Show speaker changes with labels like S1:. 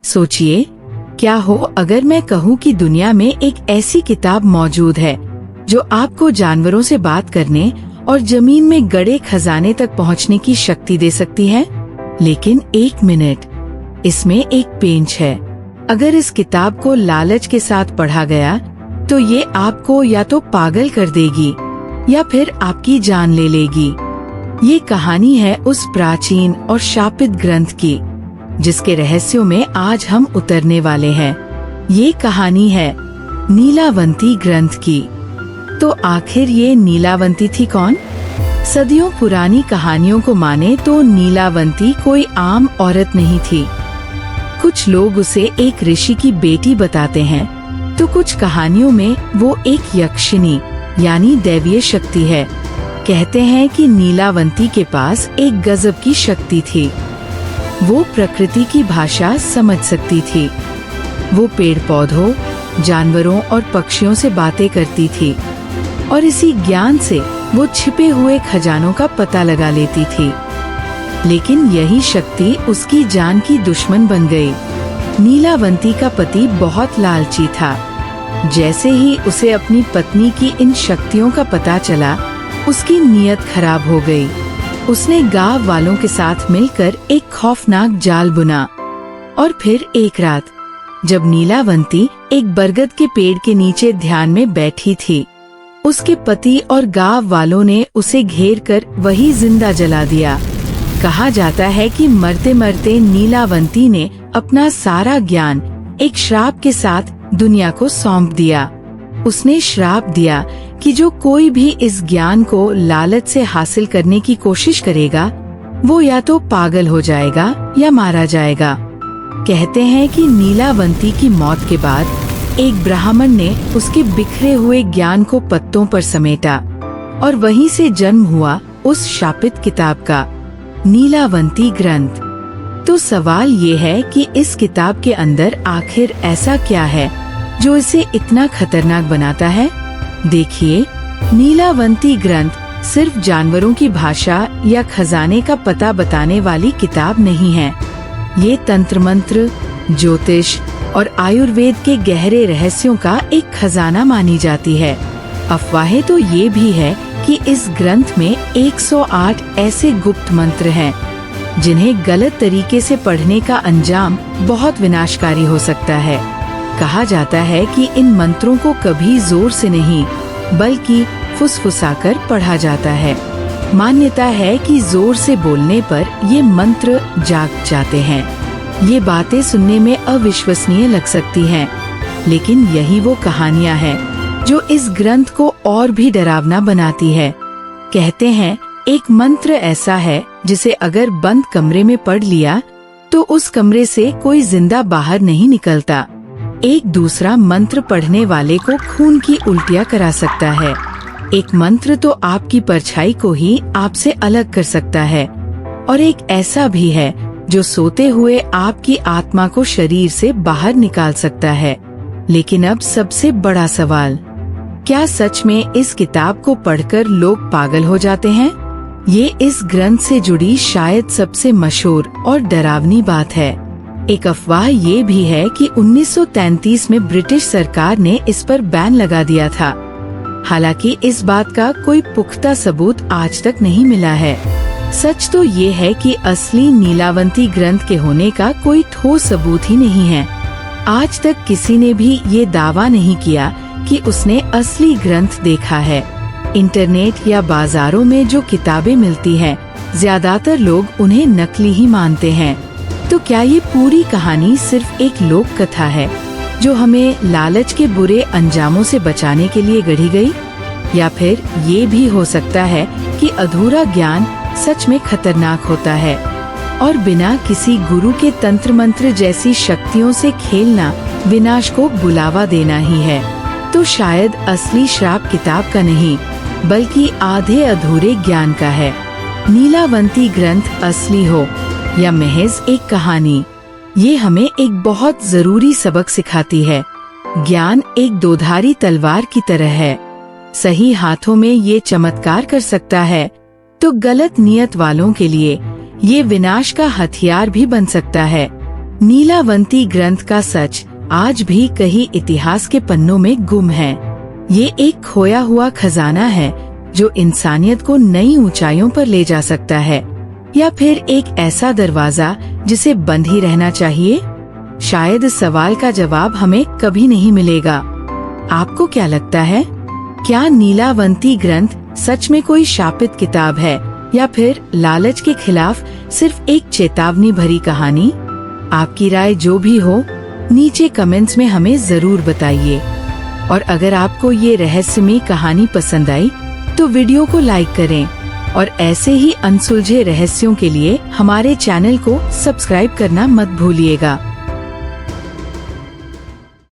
S1: सोचिए, क्या हो अगर मैं कहूँ कि दुनिया में एक ऐसी किताब मौजूद है जो आपको जानवरों से बात करने और जमीन में गड़े खजाने तक पहुँचने की शक्ति दे सकती है। लेकिन एक मिनट, इसमें एक पेंच है। अगर इस किताब को लालच के साथ पढ़ा गया तो ये आपको या तो पागल कर देगी या फिर आपकी जान ले लेगी। ये कहानी है उस प्राचीन और शापित ग्रंथ की जिसके रहस्यों में आज हम उतरने वाले हैं। ये कहानी है नीलावंती ग्रंथ की। तो आखिर ये नीलावंती थी कौन? सदियों पुरानी कहानियों को माने तो नीलावंती कोई आम औरत नहीं थी। कुछ लोग उसे एक ऋषि की बेटी बताते हैं, तो कुछ कहानियों में वो एक यक्षिनी यानी दैवीय शक्ति है। कहते हैं कि नीलावंती के पास एक गजब की शक्ति थी। वो प्रकृति की भाषा समझ सकती थी। वो पेड़ पौधों, जानवरों और पक्षियों से बातें करती थी और इसी ज्ञान से वो छिपे हुए खजानों का पता लगा लेती थी। लेकिन यही शक्ति उसकी जान की दुश्मन बन गई। नीलावंती का पति बहुत लालची था। जैसे ही उसे अपनी पत्नी की इन शक्तियों का पता चला, उसकी नीयत खराब हो गई। उसने गांव वालों के साथ मिलकर एक खौफनाक जाल बुना। और फिर एक रात जब नीलावंती एक बरगद के पेड़ के नीचे ध्यान में बैठी थी, उसके पति और गांव वालों ने उसे घेर कर वही जिंदा जला दिया। कहा जाता है कि मरते मरते नीलावंती ने अपना सारा ज्ञान एक श्राप के साथ दुनिया को सौंप दिया। उसने श्राप दिया कि जो कोई भी इस ज्ञान को लालच से हासिल करने की कोशिश करेगा, वो या तो पागल हो जाएगा या मारा जाएगा। कहते हैं कि नीलावंती की मौत के बाद एक ब्राह्मण ने उसके बिखरे हुए ज्ञान को पत्तों पर समेटा और वहीं से जन्म हुआ उस शापित किताब का, नीलावंती ग्रंथ। तो सवाल ये है कि इस किताब के अंदर आखिर ऐसा क्या है जो इसे इतना खतरनाक बनाता है? देखिए, नीलावंती ग्रंथ सिर्फ जानवरों की भाषा या खजाने का पता बताने वाली किताब नहीं है। ये तंत्र मंत्र, ज्योतिष और आयुर्वेद के गहरे रहस्यों का एक खजाना मानी जाती है। अफवाहें तो ये भी है कि इस ग्रंथ में 108 ऐसे गुप्त मंत्र हैं जिन्हें गलत तरीके से पढ़ने का अंजाम बहुत विनाशकारी हो सकता है। कहा जाता है कि इन मंत्रों को कभी जोर से नहीं बल्कि फुसफुसाकर पढ़ा जाता है। मान्यता है कि जोर से बोलने पर ये मंत्र जाग जाते हैं। ये बातें सुनने में अविश्वसनीय लग सकती हैं, लेकिन यही वो कहानियाँ हैं जो इस ग्रंथ को और भी डरावना बनाती है। कहते हैं एक मंत्र ऐसा है जिसे अगर बंद कमरे में पढ़ लिया तो उस कमरे से कोई जिंदा बाहर नहीं निकलता। एक दूसरा मंत्र पढ़ने वाले को खून की उल्टियाँ करा सकता है। एक मंत्र तो आपकी परछाई को ही आपसे अलग कर सकता है, और एक ऐसा भी है जो सोते हुए आपकी आत्मा को शरीर से बाहर निकाल सकता है। लेकिन अब सबसे बड़ा सवाल, क्या सच में इस किताब को पढ़कर लोग पागल हो जाते हैं? ये इस ग्रंथ से जुड़ी शायद सबसे मशहूर और डरावनी बात है। एक अफवाह ये भी है कि 1933 में ब्रिटिश सरकार ने इस पर बैन लगा दिया था। हालांकि इस बात का कोई पुख्ता सबूत आज तक नहीं मिला है। सच तो ये है कि असली नीलावंती ग्रंथ के होने का कोई ठोस सबूत ही नहीं है। आज तक किसी ने भी ये दावा नहीं किया कि उसने असली ग्रंथ देखा है। इंटरनेट या बाजारों में जो किताबें मिलती हैं, ज्यादातर लोग उन्हें नकली ही मानते हैं। तो क्या ये पूरी कहानी सिर्फ एक लोक कथा है जो हमें लालच के बुरे अंजामों से बचाने के लिए गढ़ी गई? या फिर ये भी हो सकता है कि अधूरा ज्ञान सच में खतरनाक होता है और बिना किसी गुरु के तंत्र मंत्र जैसी शक्तियों से खेलना विनाश को बुलावा देना ही है? तो शायद असली श्राप किताब का नहीं बल्कि आधे अधूरे ज्ञान का है। नीलावंती ग्रंथ असली हो या महज एक कहानी, ये हमें एक बहुत जरूरी सबक सिखाती है। ज्ञान एक दोधारी तलवार की तरह है। सही हाथों में ये चमत्कार कर सकता है, तो गलत नियत वालों के लिए ये विनाश का हथियार भी बन सकता है। नीलावंती ग्रंथ का सच आज भी कहीं इतिहास के पन्नों में गुम है। ये एक खोया हुआ खजाना है जो इंसानियत को नई ऊंचाइयों पर ले जा सकता है, या फिर एक ऐसा दरवाजा जिसे बंद ही रहना चाहिए। शायद इस सवाल का जवाब हमें कभी नहीं मिलेगा। आपको क्या लगता है, क्या नीलावंती ग्रंथ सच में कोई शापित किताब है, या फिर लालच के खिलाफ सिर्फ एक चेतावनी भरी कहानी? आपकी राय जो भी हो, नीचे कमेंट्स में हमें जरूर बताइए। और अगर आपको ये रहस्यमयी कहानी पसंद आई तो वीडियो को लाइक करें, और ऐसे ही अनसुलझे रहस्यों के लिए हमारे चैनल को सब्सक्राइब करना मत भूलिएगा।